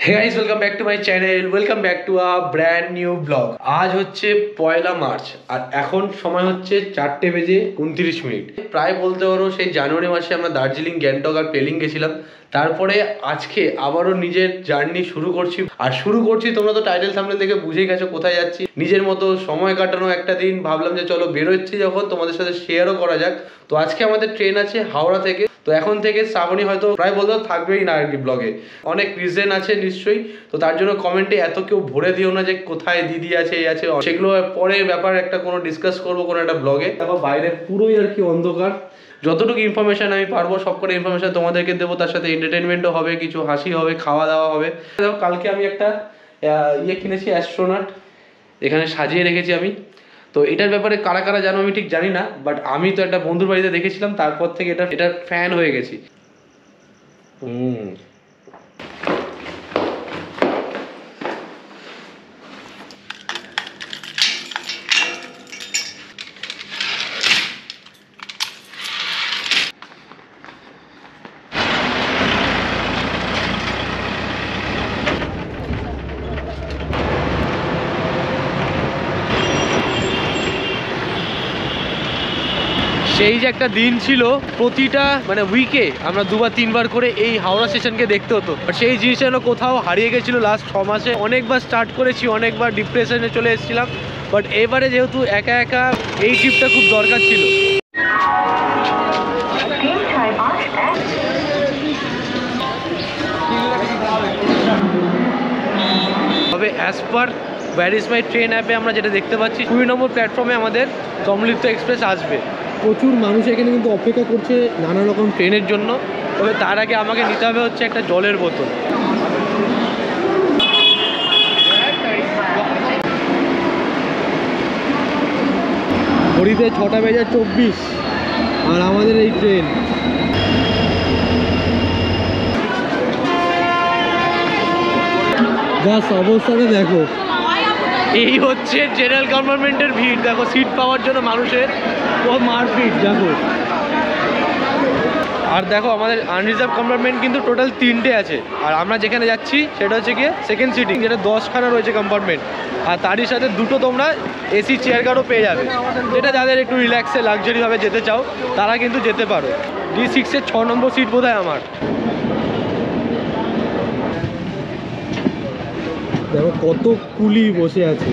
Hey guys, welcome back to my channel. Welcome back to a brand new vlog. আজ হচ্ছে 1 March আর এখন সময় হচ্ছে 4:29। প্রায় বলতে পারো সেই জানুয়ারি মাসে আমরা দার্জিলিং, গ্যাংটক আর পেলিং গেছিলাম। তারপরে আজকে আবারও নিজের জার্নি শুরু করছি। তোমরা তো টাইটেল থাম্বনেল দেখে বুঝেই গেছো কোথায় যাচ্ছি। নিজের মতো সময় কাটানো একটা দিন, ভাবলাম যে চলো বেরোচ্ছি যখন তোমাদের সাথে শেয়ারও করা যাক। তো আজকে আমাদের ট্রেন আছে হাওড়া থেকে। তো এখন থেকে শ্রাবণী হয়তো প্রায় বলতে থাকবেই না আর কি ব্লগে, অনেক রিজন আছে নিশ্চয়ই। তো তার জন্য কমেন্টে এত কেউ ভরে দিও না যে কোথায় দিদি আছে এই আছে, সেগুলো পরে ব্যাপার একটা কোনো ডিসকাস করবো কোনো একটা ব্লগে। দেখো বাইরে পুরোই আর কি অন্ধকার, যতটুকু ইনফরমেশন আমি পারবো সব করে ইনফরমেশন তোমাদেরকে দেবো, তার সাথে এন্টারটেনমেন্টও হবে, কিছু হাসি হবে, খাওয়া দাওয়া হবে। দেখো কালকে আমি একটা কিনেছি অ্যাস্ট্রোনট, এখানে সাজিয়ে রেখেছি আমি। তো এটার ব্যাপারে কারা কারা জানো আমি ঠিক জানি না, বাট আমি তো একটা বন্ধুর বাড়িতে দেখেছিলাম, তারপর থেকে এটার ফ্যান হয়ে গেছি। সেই যে একটা দিন ছিল, প্রতিটা মানে উইকে আমরা 2-3 বার করে এই হাওড়া স্টেশনকে দেখতে হতো। বাট সেই জিনিসটা যেন কোথাও হারিয়ে গেছিলো লাস্ট 6 মাসে। অনেকবার স্টার্ট করেছি, অনেকবার ডিপ্রেশনে চলে এসেছিলাম, বাট এবারে যেহেতু একা একা এই ট্রিপটা খুব দরকার ছিল। তবে as per where is my train অ্যাপে আমরা যেটা দেখতে পাচ্ছি, 20 নম্বর প্ল্যাটফর্মে আমাদের সমৃদ্ধ এক্সপ্রেস আসবে। প্রচুর মানুষ এখানে কিন্তু অপেক্ষা করছে নানা রকম ট্রেনের জন্য। তবে তার আগে আমাকে নিতে হবে হচ্ছে একটা জলের বোতল। ঘড়িতে 6:24 আর আমাদের এই ট্রেন। জাস্ট অবস্থাটা দেখো, এই হচ্ছে জেনারেল কম্পার্টমেন্টের ভিড়। দেখো সিট পাওয়ার জন্য মানুষের মারপিট দেখো। আর দেখো আমাদের আনরিজার্ভ কম্পার্টমেন্ট কিন্তু টোটাল 3টে আছে, আর আমরা যেখানে যাচ্ছি সেটা হচ্ছে গিয়ে সেকেন্ড সিটিং, যেটা 10খানা রয়েছে কম্পার্টমেন্ট। আর তারই সাথে 2টো তোমরা এসি চেয়ার কারও পেয়ে যাবে, যেটা যাদের একটু রিল্যাক্সে লাক্সারিভাবে যেতে চাও তারা কিন্তু যেতে পারো। D6-এর 6 নম্বর সিট বোধহয় আমার। দেখো কত কুলি বসে আছে।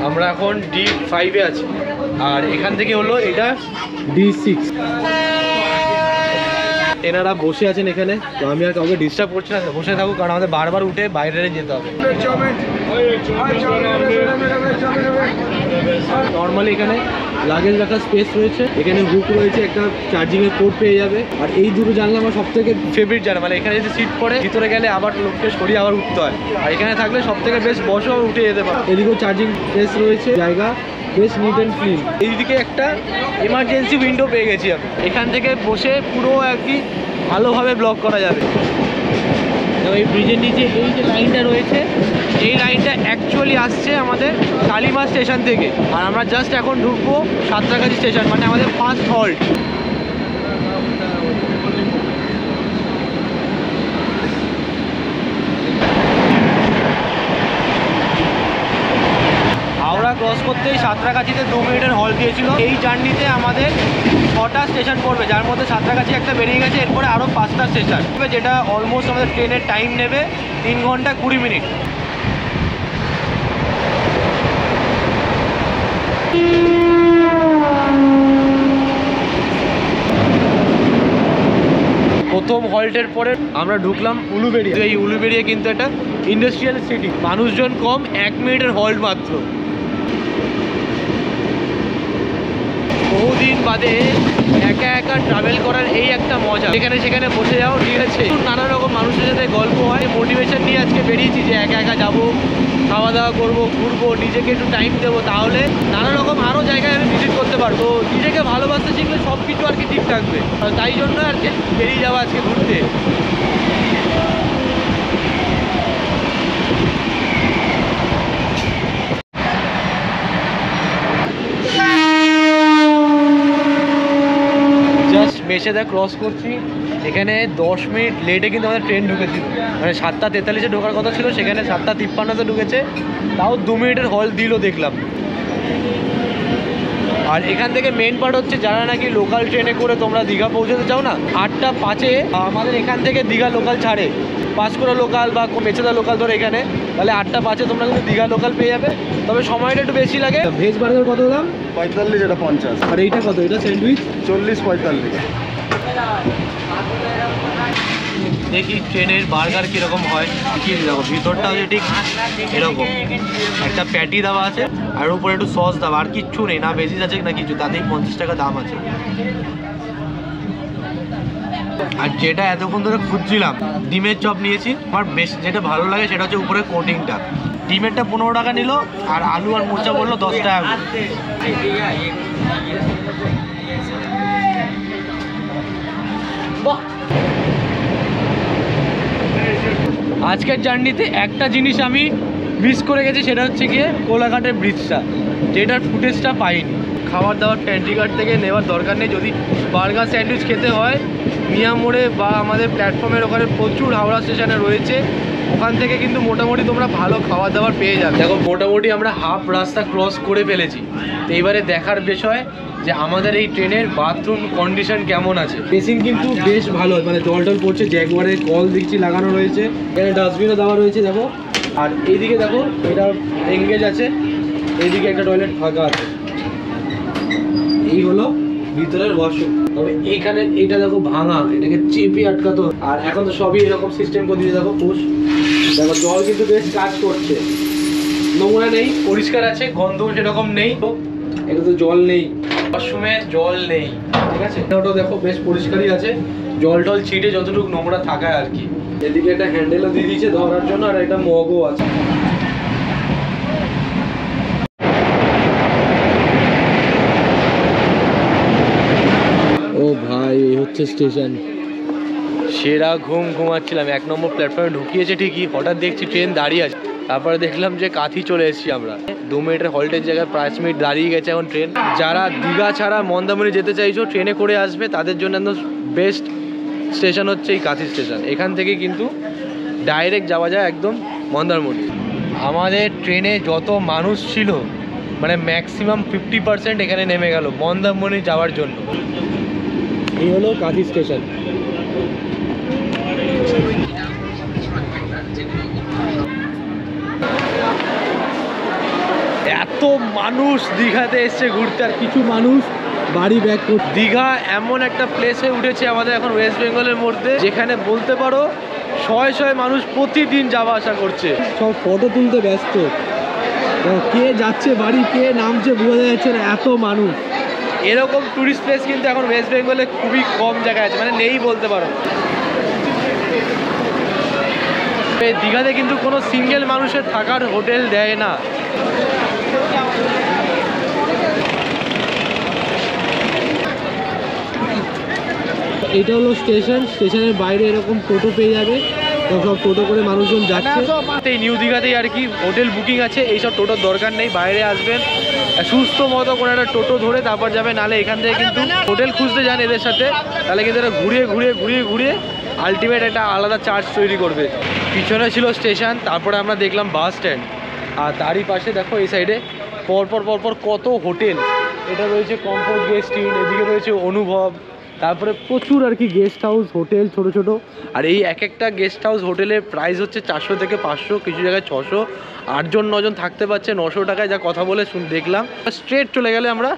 আমরা এখন D5-এ আছি, আর এখান থেকে হলো এটা D6। এনারা বসে আছেন এখানে, তো আমি আর কাউকে ডিস্টার্ব করছি না, বসে থাকুক, কারণ আমাদের বারবার উঠে বাইরে যেতে হবে। নর্মালি এখানে লাগেজ রাখার স্পেস রয়েছে, এখানে হুক রয়েছে, একটা চার্জিংয়ের পোর্ট পেয়ে যাবে। আর এই দুটো জানলা আমার সব থেকে ফেভারিট জায়গা, মানে এখানে যদি সিট পড়ে ভিতরে গেলে আবার লোককে সরিয়ে আবার উঠতে হয়, আর এখানে থাকলে সব থেকে বেশ বসো উঠে যেতে পারে। এদিকেও চার্জিং স্পেস রয়েছে, জায়গা বেশ নিট অ্যান্ড ক্লিন। এইদিকে একটা এমার্জেন্সি উইন্ডো পেয়ে গেছি আমি, এখান থেকে বসে পুরো আর কি ভালোভাবে ব্লক করা যাবে। এই ব্রিজের নিচে এই যে লাইনটা রয়েছে, এই লাইনটা অ্যাকচুয়ালি আসছে আমাদের কালীমার স্টেশন থেকে, আর আমরা জাস্ট এখন ঢুকবো সাঁতরাগাছি স্টেশন, মানে আমাদের ফার্স্ট হল্ট। হাওড়া ক্রস করতেই সাঁতরাগাছিতে 2 মিনিটের হল্ট দিয়েছিল। এই জার্নিতে আমাদের 6টা স্টেশন পড়বে, যার মধ্যে সাঁতরাগাছি একটা বেরিয়ে গেছে, এরপরে আরও 5টা স্টেশন, যেটা অলমোস্ট আমাদের ট্রেনের টাইম নেবে 3 ঘন্টা 20 মিনিট। প্রথম হল্টের পরে আমরা ঢুকলাম উলুবেড়িয়া। এই উলুবেড়িয়া কিন্তু একটা ইন্ডাস্ট্রিয়াল সিটি, মানুষজন কম, 1 মিনিটের হল্ট মাত্র। বহুদিন বাদে একা একা ট্রাভেল করার এই একটা মজা, যেখানে সেখানে বসে যাও, ঠিক আছে, নানা রকম মানুষের সাথে গল্প হয়। মোটিভেশন নিয়ে আজকে বেরিয়েছি যে একা একা যাবো, খাওয়া দাওয়া করবো, ঘুরবো, নিজেকে একটু টাইম দেবো, তাহলে নানা রকম আরও জায়গায় আমি ভিজিট করতে পারবো। নিজেকে ভালোবাসতে শিখলে সব কিছু আর কি ঠিক থাকবে, তাই জন্য আর কি বেরিয়ে যাওয়া আজকে ঘুরতে। মেচেদা ক্রস করছি, এখানে 10 মিনিট লেটে কিন্তু আমাদের ট্রেন ঢুকেছিল, মানে 7:43-এ ঢোকার কথা ছিল, সেখানে 7:53-তে ঢুকেছে, তাও 2 মিনিটের হল দিল দেখলাম। আর এখান থেকে মেন পার্ট হচ্ছে, যারা নাকি লোকাল ট্রেনে করে তোমরা দীঘা পৌঁছাতে চাও না, 8:05-এ আমাদের এখান থেকে দীঘা লোকাল ছাড়ে, পাঁশকুড়া লোকাল বা মেচেদা লোকাল ধরে এখানে, তাহলে 8:05-এ তোমরা কিন্তু দীঘা লোকাল পেয়ে যাবে, তবে সময়টা একটু বেশি লাগে। ভেজ বার্গার কত দাম? 45, এটা 50। আর এইটা কত? এটা স্যান্ডউইচ 40-45। দেখি ট্রেনের বার্গার কীরকম হয়, কি দেখো ভিতরটা হচ্ছে ঠিক এরকম, একটা প্যাটি দেওয়া আছে আর উপরে একটু সস দেওয়া, আর কিচ্ছু নেই, না ভেজিস আছে না কিছু, তাতেই 50 টাকা দাম আছে। আর যেটা এতক্ষণ ধরে খুঁজছিলাম, ডিমের চপ নিয়েছি। আমার বেশ যেটা ভালো লাগে সেটা হচ্ছে উপরে কোটিংটা। ডিমেরটা 15 টাকা নিল, আর আলু আর মোচা বললো 10 টাকা। আজকের জার্নিতে একটা জিনিস আমি মিস করে গেছি, সেটা হচ্ছে গিয়ে কোলাঘাটের ব্রিজটা, যেটার ফুটেজটা পাইনি। খাবার দাবার প্যান্ট্রিঘাট থেকে নেওয়ার দরকার নেই, যদি বার্গার স্যান্ডউইচ খেতে হয় মিয়া মোড়ে বা আমাদের প্ল্যাটফর্মের ওখানে প্রচুর হাওড়া স্টেশনে রয়েছে, ওখান থেকে কিন্তু মোটামুটি তোমরা ভালো খাবার দাবার পেয়ে যাবে। দেখো মোটামুটি আমরা হাফ রাস্তা ক্রস করে ফেলেছি, তো এইবারে দেখার বিষয় যে আমাদের এই ট্রেনের বাথরুম কন্ডিশন কেমন আছে। বেসিন কিন্তু বেশ ভালো, মানে জল টল পড়ছে, জ্যাগুয়ারের কল দেখছি লাগানো রয়েছে, এখানে ডাস্টবিনও দেওয়া রয়েছে দেখো। আর এইদিকে দেখো এটা এঙ্গেজ আছে, এইদিকে একটা টয়লেট ফাঁকা আছে, এই হলো ভিতরের ওয়াশরুম। তবে এইখানে এটা দেখো ভাঙা, এটাকে চেপে আটকাতো, আর এখন তো সবই এরকম সিস্টেম করে দিয়েছে দেখো পুশ। দেখো জল কিন্তু বেশ কাজ করছে, নোংরা নেই, পরিষ্কার আছে, গন্ধ সেরকম নেই, তো এটা তো জল নেই, ওয়াশরুমে জল নেই, ঠিক আছে। ওটাও দেখো বেশ পরিষ্কারই আছে, জল টল ছিটে যতটুকু নোংরা থাকায় আর কি। এদিকে একটা হ্যান্ডেলও দিয়ে দিয়েছে ধরার জন্য, আর একটা মগও আছে। ও ভাই, এই হচ্ছে স্টেশন। সেরা ঘুমাচ্ছিলাম, 1 নম্বর প্ল্যাটফর্মে ঢুকিয়েছে ঠিকই, হঠাৎ দেখছি ট্রেন দাঁড়িয়ে আছে, তারপরে দেখলাম যে কাঁথি চলে এসেছি আমরা। 2 মিনিটের হল্টের জায়গায় 5 মিনিট দাঁড়িয়ে গেছে এখন ট্রেন। যারা দীঘা ছাড়া মন্দারমণি যেতে চাইছো, ট্রেনে করে আসবে, তাদের জন্য একদম বেস্ট স্টেশন হচ্ছে এই কাঁথি স্টেশন। এখান থেকে কিন্তু ডাইরেক্ট যাওয়া যায় একদম মন্দারমণি। আমাদের ট্রেনে যত মানুষ ছিল, মানে ম্যাক্সিমাম 50% এখানে নেমে গেল মন্দারমণি যাওয়ার জন্য। এই হলো কাঁথি স্টেশন। এত মানুষ দীঘাতে এসছে ঘুরতে, আর কিছু মানুষ বাড়ি ব্যাক করছে। দীঘা এমন একটা প্লেসে উঠেছে আমাদের এখন ওয়েস্ট বেঙ্গলের মধ্যে, যেখানে বলতে পারো শয়ে মানুষ প্রতিদিন যাওয়া আসা করছে, সব ফটো তুলতে ব্যস্ত। কে যাচ্ছে বাড়ি, কে নামছে বোঝা যাচ্ছে না, এত মানুষ। এরকম টুরিস্ট প্লেস কিন্তু এখন ওয়েস্ট বেঙ্গলে খুবই কম জায়গায় আছে, মানে নেই বলতে পারো। দীঘাতে কিন্তু কোনো সিঙ্গেল মানুষের থাকার হোটেল দেয় না। এটা হলো স্টেশন, স্টেশনের বাইরে এরকম টোটো পেয়ে যাবে, তো সব টোটো করে মানুষজন যাচ্ছে। এই নিউ দীঘাতেই আর কি হোটেল বুকিং আছে, এইসব টোটোর দরকার নেই, বাইরে আসবেন সুস্থ মতো করে একটা টোটো ধরে তারপর যাবে, নাহলে এখান থেকে কিন্তু হোটেল খুঁজতে যান এদের সাথে, তাহলে কিন্তু এরা ঘুরিয়ে আলটিমেট একটা আলাদা চার্জ তৈরি করবে। পিছনে ছিল স্টেশন, তারপরে আমরা দেখলাম বাস স্ট্যান্ড, আর তারই পাশে দেখো এই সাইডে পরপর কত হোটেল। এটা রয়েছে কমফোর্ট গেস্ট ইন, এদিকে রয়েছে অনুভব, তারপরে প্রচুর আর কি গেস্ট হাউস হোটেল ছোট। আর এই এক একটা গেস্ট হাউস হোটেলের প্রাইস হচ্ছে 400 থেকে 500, কিছু জায়গায় 600, 8জন 9জন থাকতে পারছে 900 টাকায়, যা কথা বলে দেখলাম। স্ট্রেট চলে গেলে আমরা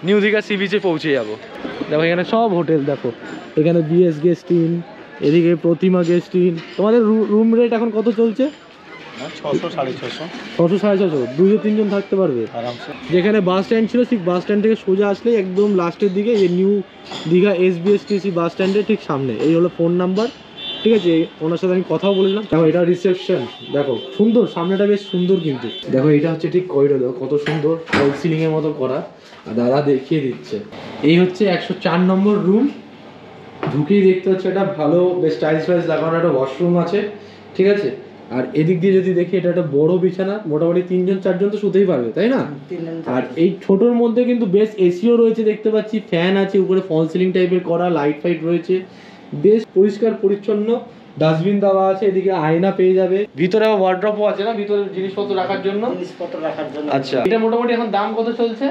নিউ দীঘা সি বিচে পৌঁছে যাবো। দেখো এখানে সব হোটেল, দেখো এখানে বিএস গেস্ট ইন, এদিকে প্রতিমা গেস্ট ইন। তোমাদের রুম রেট এখন কত চলছে? 600 650। 600 650, 2-3 জন থাকতে পারবে আরামসে। যেখানে বাস স্ট্যান্ড ছিল, ঠিক বাস স্ট্যান্ড থেকে সোজা আসলেই একদম লাস্টের দিকে এই নিউ দীঘা SBSTC বাস স্ট্যান্ডের ঠিক সামনে। এই হলো ফোন নাম্বার, ঠিক আছে, ওনার সাথে আমি কথাও বলেছিলাম। দেখো এটা রিসেপশন, দেখো সুন্দর, সামনেটা বেশ সুন্দর, কিন্তু দেখো এটা হচ্ছে ঠিক করিডোর, দেখো কত সুন্দর ফল সিলিং এর মতো করা, আর দাদা দেখিয়ে দিচ্ছে। এই হচ্ছে 104 নম্বর রুম। ঢুকেই দেখতে হচ্ছে এটা ভালো বেশ টাইলস ফাইলস লাগানো একটা ওয়াশরুম আছে, ঠিক আছে। আর এদিক দিয়ে যদি দেখি এটা একটা বড় বিছানা, মোটামুটি 3-4 জন তো শুতেই পারবে, তাই না? আর এই ছোটোর মধ্যে কিন্তু বেশ এসিও রয়েছে দেখতে পাচ্ছি, ফ্যান আছে, উপরে ফল সিলিং টাইপের করা, লাইট ফাইট রয়েছে, বেশ পরিষ্কার পরিচ্ছন্ন, ডাস্টবিন দেওয়া আছে, এদিকে আয়না পেয়ে যাবে, ভিতরে ওয়ার্ড্রপও আছে না, ভিতরে জিনিসপত্র রাখার জন্য। আচ্ছা, এটা মোটামুটি এখন দাম কত চলছে?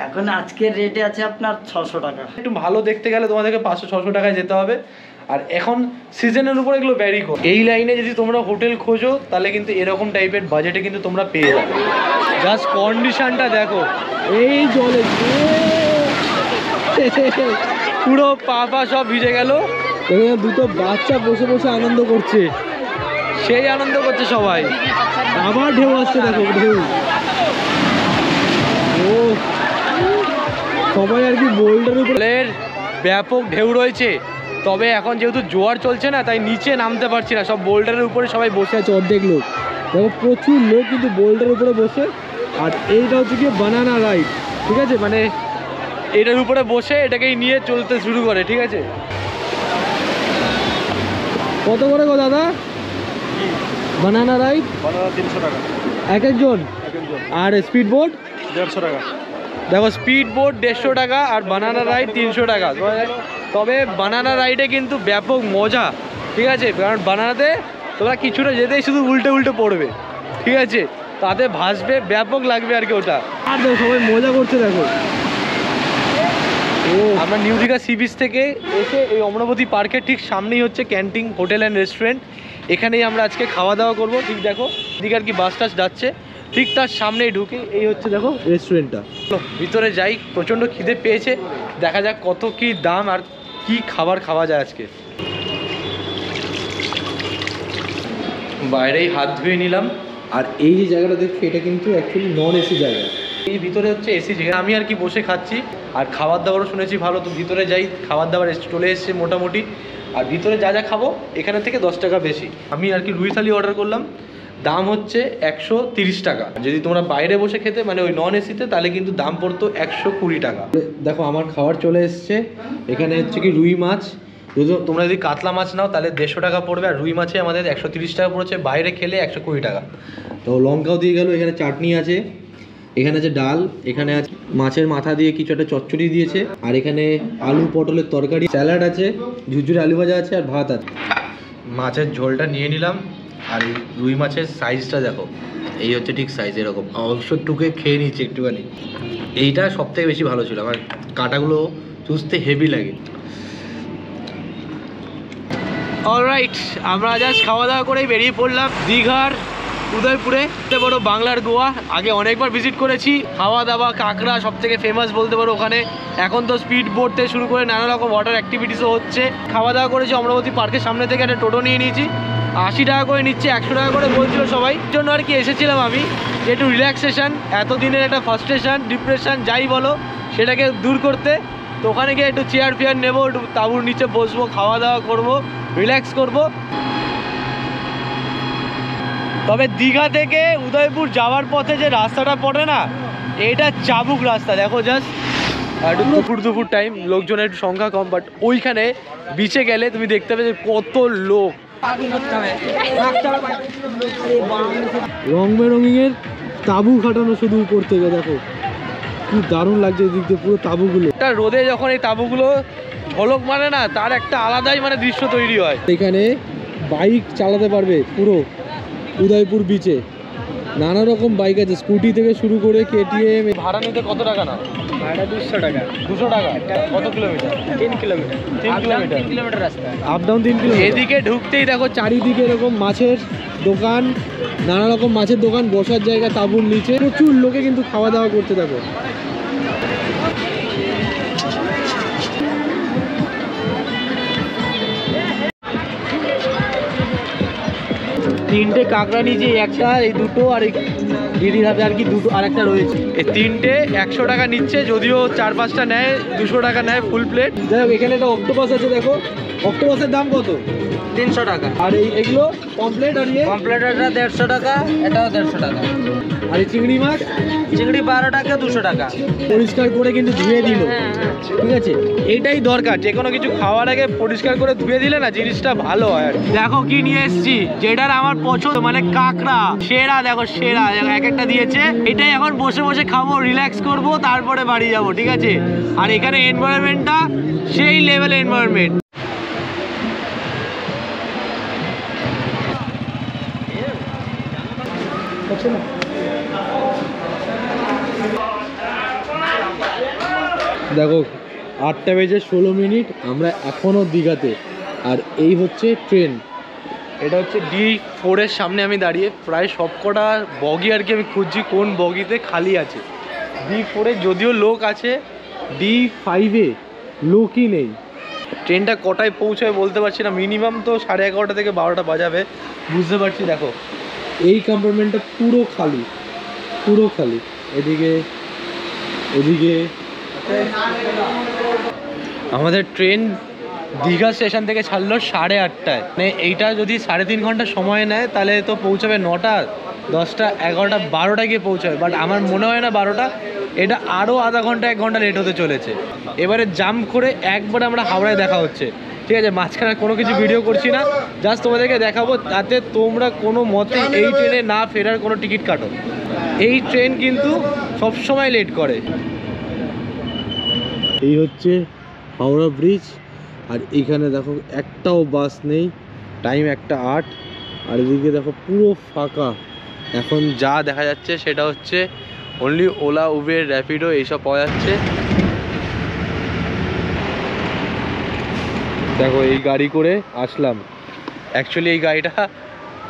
এখন আজকের রেটে আছে আপনার 600 টাকা। একটু ভালো দেখতে গেলে তোমাদেরকে 500-600 টাকায় যেতে হবে। আর এখন সিজনের উপর এগুলো ভ্যারি করে। এই লাইনে যদি তোমরা হোটেল খোঁজো তাহলে কিন্তু এরকম টাইপের বাজেটে কিন্তু তোমরা পেয়ে যাবে। জাস্ট কন্ডিশনটা দেখো, এই জলে পুরো পা সব ভিজে গেল। এখানে দুটো বাচ্চা বসে বসে আনন্দ করছে, সেই আনন্দ করছে সবাই। আবার ঢেউ আসছে, দেখো ঢেউ। ও সবাই আর কি বোল্ডারের উপরে ব্যাপক ঢেউ রয়েছে, তবে এখন যেহেতু জোয়ার চলছে না তাই নিচে নামতে পারছি না, সব বোল্ডারের উপরে সবাই বসে আছে, অর্ধেক লোক। দেখো প্রচুর লোক কিন্তু বোল্ডারের উপরে বসে। আর এইটা হচ্ছে কি বানানা রাইড, ঠিক আছে, মানে এটার উপরে বসে এটাকেই নিয়ে চলতে শুরু করে, ঠিক আছে। কত করে গো দাদা বানানা রাইড? 300 টাকা এক একজন। আর স্পিড বোট 150 টাকা। দেখো স্পিড বোট 150 টাকা আর বানানা রাইড 300 টাকা। তবে বানানা রাইডে কিন্তু ব্যাপক মজা, ঠিক আছে, কারণ বানানাতে তোমরা কিছুটা যেতেই শুধু উল্টে উল্টে পড়বে, ঠিক আছে, তাতে ভাসবে, ব্যাপক লাগবে আর কি ওটা। আর দেখো সবাই মজা করছে, দেখো। ও আমরা নিউ দীঘা সি বিচ থেকে এসে এই অমরাবতী পার্কের ঠিক সামনেই হচ্ছে ক্যান্টিন হোটেল অ্যান্ড রেস্টুরেন্ট, এখানেই আমরা আজকে খাওয়া দাওয়া করবো। ঠিক দেখো দীঘার কি বাস টাস যাচ্ছে, ঠিক তার সামনেই ঢুকে এই হচ্ছে দেখো রেস্টুরেন্টটা। ভিতরে যাই, প্রচণ্ড খিদে পেয়েছে, দেখা যাক কত কি দাম আর কি খাবার খাওয়া যায় আজকে। বাইরেই হাত ধুয়ে নিলাম। আর এই যে জায়গাটা দেখছি এটা কিন্তু অ্যাকচুয়ালি নন এসি জায়গা, এই ভিতরে হচ্ছে এসি, যেখানে আমি আর কি বসে খাচ্ছি। আর খাবার দাবারও শুনেছি ভালো, তো ভিতরে যাই, খাবার দাবার চলে এসছে মোটামুটি। আর ভিতরে যা যা খাবো এখানে থেকে 10 টাকা বেশি। আমি আর কি রুই থালি অর্ডার করলাম, দাম হচ্ছে 130 টাকা। যদি তোমরা বাইরে বসে খেতে মানে ওই নন এসিতে তাহলে কিন্তু দাম পড়তো 120 টাকা। দেখো আমার খাবার চলে এসছে, এখানে হচ্ছে কি রুই মাছ, যদি তোমরা যদি কাতলা মাছ নাও তাহলে 150 টাকা পড়বে, আর রুই মাছে আমাদের 130 টাকা পড়েছে, বাইরে খেলে 120 টাকা। তো লঙ্কাও দিয়ে গেল, এখানে চাটনি আছে, এখানে আছে ডাল, এখানে আছে মাছের মাথা দিয়ে কিছু একটা চচ্চড়ি দিয়েছে, আর এখানে আলু পটলের তরকারি, স্যালাড আছে, ঝুরঝুরে আলু ভাজা আছে, আর ভাত আছে। মাছের ঝোলটা নিয়ে নিলাম। আর এই রুই মাছের সাইজটা দেখো, এই হচ্ছে ঠিক সাইজ এরকম, অবশ্য টুকে খেয়ে নিচ্ছি একটুখানি। এইটা সব থেকে বেশি ভালো ছিল, আমার কাঁটাগুলো চুষতে হেভি লাগে। অলরাইট, আমরা জাস্ট খাওয়া দাওয়া করেই বেরিয়ে পড়লাম দীঘার উদয়পুরে, বড় বাংলার গোয়া। আগে অনেকবার ভিজিট করেছি, খাওয়া দাওয়া কাঁকড়া সব থেকে ফেমাস বলতে পারো ওখানে। এখন তো স্পিড বোট থেকে শুরু করে নানা রকম ওয়াটার অ্যাক্টিভিটিসও হচ্ছে। খাওয়া দাওয়া করেছি অমরাবতী পার্কের সামনে থেকে, একটা টোটো নিয়ে নিয়েছি, 80 টাকা করে নিচ্ছে, 100 টাকা করে বলছিল সবাই। জন্য আর কি এসেছিলাম আমি, যে একটু রিল্যাক্সেশন, এতদিনের একটা ফার্স্ট্রেশন ডিপ্রেশন যাই বলো সেটাকে দূর করতে। তো ওখানে গিয়ে একটু চেয়ার ফেয়ার নেবো, একটু তাঁবুর নিচে বসবো, খাওয়া দাওয়া করবো, রিল্যাক্স করবো। তবে দীঘা থেকে উদয়পুর যাওয়ার পথে যে রাস্তাটা পড়ে না, এটা চাবুক রাস্তা। দেখো জাস্ট একটু দুপুর টাইম, লোকজনের একটু সংখ্যা কম, বাট ওইখানে বিচে গেলে তুমি দেখতে পাবে যে কত লোক। রং বেরঙের তাঁবু খাটানো শুধু উপর থেকে, দেখো কি দারুণ লাগছে এদিক দিয়ে পুরো তাঁবুগুলো। একটা রোদে যখন এই তাঁবুগুলো ঝলক মারে না, তার একটা আলাদাই মানে দৃশ্য তৈরি হয়। এখানে বাইক চালাতে পারবে পুরো উদয়পুর বিচে, নানা রকম বাইক আছে, স্কুটি থেকে শুরু করে কেটিএম। ভাড়া নিতে কত টাকা না? ভাড়া 200 টাকা। 200 টাকা। কত কিলোমিটার? 3 কিলোমিটার। 3 কিলোমিটার রাস্তা, আপ ডাউন 3 কিলোমিটার। এদিকে ঢুকতেই দেখো চারিদিকে এরকম মাছের দোকান, নানা রকম মাছের দোকান, বসার জায়গা তাঁবুর নিচে, প্রচুর লোকে কিন্তু খাওয়া দাওয়া করতে। দেখো তিনটে কাঁকড়া নিয়েছি, একটা এই দুটো, আর এই দিদির হাতে আর কি দুটো আর একটা রয়েছে। এই তিনটে 100 টাকা নিচ্ছে, যদিও 4-5টা নেয়, 200 টাকা নেয় ফুল প্লেট। যাই হোক, এখানে একটা অক্টোপাস আছে দেখো, অক্টোপাসের দাম কত? 300 টাকা। আর এগুলো কমপ্লেট আর কমপ্লেট এটা 150 টাকা, এটাও 150 টাকা। আর এই চিংড়ি মাছ? চিংড়ি 12 টাকা, 200 টাকা। পরিষ্কার করে কিন্তু ধুয়ে দিল, ঠিক আছে? এইটাই দরকার, যে কোনো কিছু খাওয়ার আগে পরিষ্কার করে ধুয়ে দিলে না জিনিসটা ভালো হয়। আর দেখো কি নিয়ে এসেছি, যেটার আমার পছন্দ, মানে কাঁকড়া সেরা। দেখো সেরা, এক একটা দিয়েছে। এটাই এখন বসে বসে খাবো, রিল্যাক্স করব, তারপরে বাড়ি যাব, ঠিক আছে? আর এখানে এনভায়রনমেন্টটা সেই লেভেল এনভায়রনমেন্ট। দেখো 8টা বেজে 16 মিনিট, আমরা এখনও দীঘাতে। আর এই হচ্ছে ট্রেন, এটা হচ্ছে D4-এর সামনে আমি দাঁড়িয়ে। প্রায় সবকটা বগি আর কি আমি খুঁজছি কোন বগিতে খালি আছে। D4-এ যদিও লোক আছে, D5-এ লোকই নেই। ট্রেনটা কটায় পৌঁছায় বলতে পারছি না, মিনিমাম তো 11:30 থেকে 12টা বাজাবে, বুঝতে পারছি। দেখো এই কম্পার্টমেন্টটা পুরো খালি, পুরো খালি। এদিকে এদিকে আমাদের ট্রেন দীঘা স্টেশন থেকে ছাড়লো 8:30টায়। মানে এইটা যদি 3.5 ঘন্টা সময় নেয় তাহলে তো পৌঁছাবে 9টা, 10টা, 11টা, 12টা গিয়ে পৌঁছাবে। বাট আমার মনে হয় না 12টা, এটা আরও আধা ঘন্টা 1 ঘন্টা লেট হতে চলেছে। এবারে জাম্প করে একবারে আমরা হাওড়ায় দেখা হচ্ছে, ঠিক আছে? মাঝখানে কোনো কিছু ভিডিও করছি না, জাস্ট তোমাদেরকে দেখাবো, তাতে তোমরা কোনো মতে এই ট্রেনে না ফেরার কোনো টিকিট কাটো। এই ট্রেন কিন্তু সবসময় লেট করে। এই হচ্ছে হাওড়া ব্রিজ, আর এইখানে দেখো একটাও বাস নেই, টাইম 1:08। আর এদিকে দেখো পুরো ফাঁকা। এখন যা দেখা যাচ্ছে সেটা হচ্ছে অনলি ওলা, উবের, র্যাপিডো এইসব পাওয়া যাচ্ছে। দেখো এই গাড়ি করে আসলাম। অ্যাকচুয়ালি এই গাড়িটা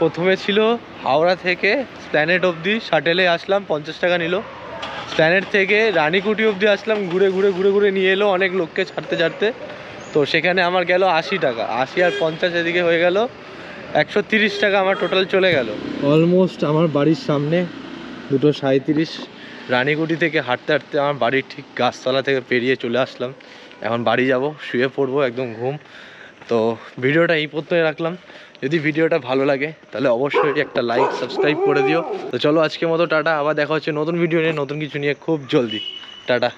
প্রথমে ছিল হাওড়া থেকে স্প্ল্যানেড অবধি, শাটেলে আসলাম, 50 টাকা নিল। স্প্ল্যানেড থেকে রানীকুটি অবধি আসলাম, ঘুরে ঘুরে ঘুরে ঘুরে নিয়ে এলো অনেক লোককে ছাড়তে ছাড়তে। তো সেখানে আমার গেল 80 টাকা, 80 আর 50 এদিকে হয়ে গেল 130 টাকা আমার টোটাল চলে গেল। অলমোস্ট আমার বাড়ির সামনে 2:37। রানীকুটি থেকে হাঁটতে হাঁটতে আমার বাড়ির ঠিক গাছতলা থেকে পেরিয়ে চলে আসলাম। এখন বাড়ি যাব, শুয়ে পড়বো, একদম ঘুম। তো ভিডিওটা এই পর্যন্ত রাখলাম। যদি ভিডিওটা ভালো লাগে তাহলে অবশ্যই একটা লাইক, সাবস্ক্রাইব করে দিও। তো চলো আজকের মতো টাটা, আবার দেখা হচ্ছে নতুন ভিডিও নিয়ে, নতুন কিছু নিয়ে খুব জলদি। টাটা।